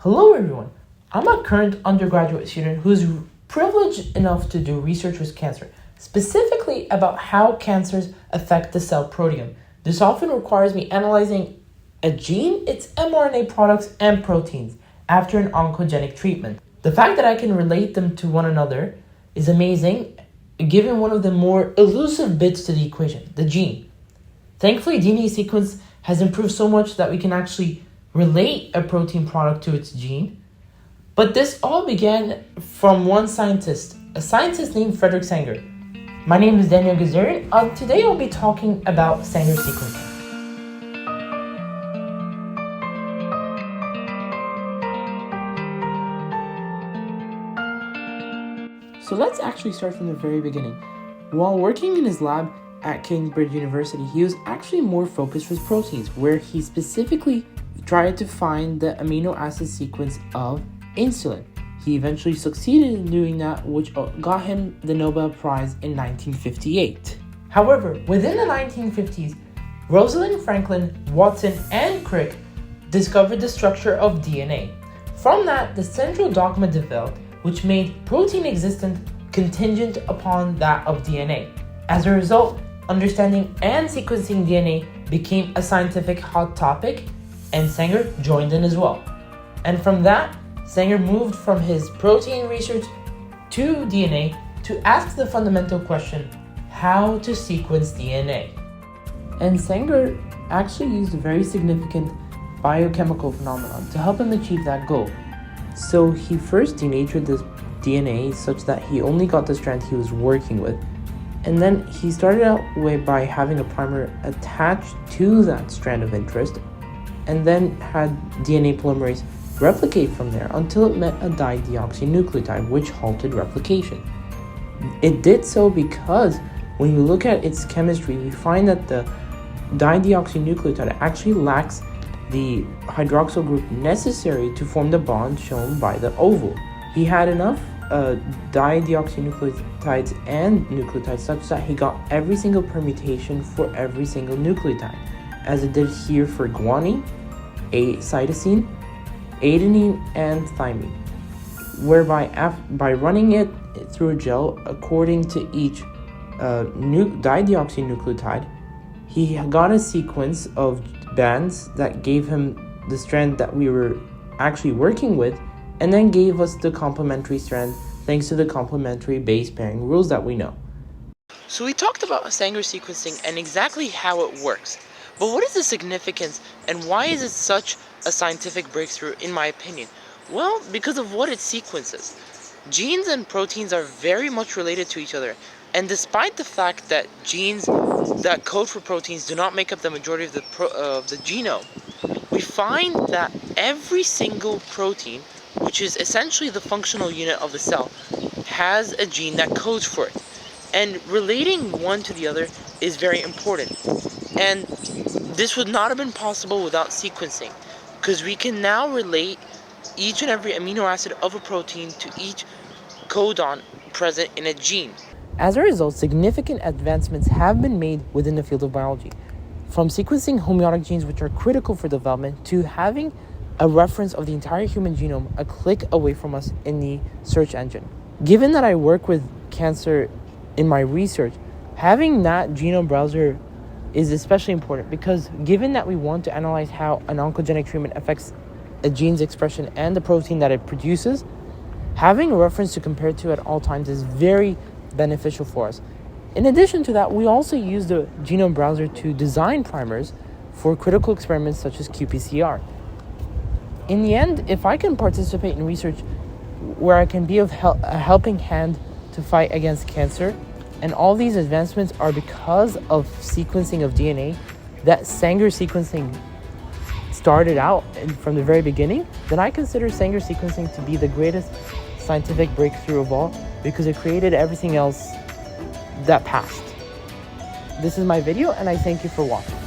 Hello everyone, I'm a current undergraduate student who is privileged enough to do research with cancer, specifically about how cancers affect the cell proteome. This often requires me analyzing a gene, its mRNA products, and proteins after an oncogenic treatment. The fact that I can relate them to one another is amazing, given one of the more elusive bits to the equation, the gene. Thankfully, DNA sequence has improved so much that we can actually relate a protein product to its gene. But this all began from one scientist, a scientist named Frederick Sanger. My name is Daniel Ghazarian. Today I'll be talking about Sanger sequencing. So let's actually start from the very beginning. While working in his lab at Cambridge University, he was actually more focused with proteins, where he specifically tried to find the amino acid sequence of insulin. He eventually succeeded in doing that, which got him the Nobel Prize in 1958. However, within the 1950s, Rosalind Franklin, Watson, and Crick discovered the structure of DNA. From that, the central dogma developed, which made protein existence contingent upon that of DNA. As a result, understanding and sequencing DNA became a scientific hot topic, and Sanger joined in as well. And from that, Sanger moved from his protein research to DNA to ask the fundamental question, how to sequence DNA. And Sanger actually used a very significant biochemical phenomenon to help him achieve that goal. So he first denatured the DNA such that he only got the strand he was working with. And then he started out by having a primer attached to that strand of interest, and then had DNA polymerase replicate from there until it met a dideoxynucleotide, which halted replication. It did so because when you look at its chemistry, we find that the dideoxynucleotide actually lacks the hydroxyl group necessary to form the bond shown by the oval. He had enough dideoxynucleotides and nucleotides such that he got every single permutation for every single nucleotide, as it did here for guanine, cytosine, adenine, and thymine, whereby by running it through a gel according to each dideoxynucleotide, he got a sequence of bands that gave him the strand that we were actually working with, and then gave us the complementary strand thanks to the complementary base pairing rules that we know. So we talked about Sanger sequencing and exactly how it works. But what is the significance and why is it such a scientific breakthrough in my opinion? Well, because of what it sequences. Genes and proteins are very much related to each other, and despite the fact that genes that code for proteins do not make up the majority of the genome, we find that every single protein, which is essentially the functional unit of the cell, has a gene that codes for it. And relating one to the other is very important. And this would not have been possible without sequencing, because we can now relate each and every amino acid of a protein to each codon present in a gene. As a result, significant advancements have been made within the field of biology, from sequencing homeotic genes, which are critical for development, to having a reference of the entire human genome a click away from us in the search engine. Given that I work with cancer in my research, having that genome browser is especially important, because given that we want to analyze how an oncogenic treatment affects a gene's expression and the protein that it produces, having a reference to compare to at all times is very beneficial for us. In addition to that, we also use the genome browser to design primers for critical experiments such as qPCR. In the end, if I can participate in research where I can be of a helping hand to fight against cancer, and all these advancements are because of sequencing of DNA, that Sanger sequencing started out from the very beginning, then I consider Sanger sequencing to be the greatest scientific breakthrough of all, because it created everything else that passed. This is my video, and I thank you for watching.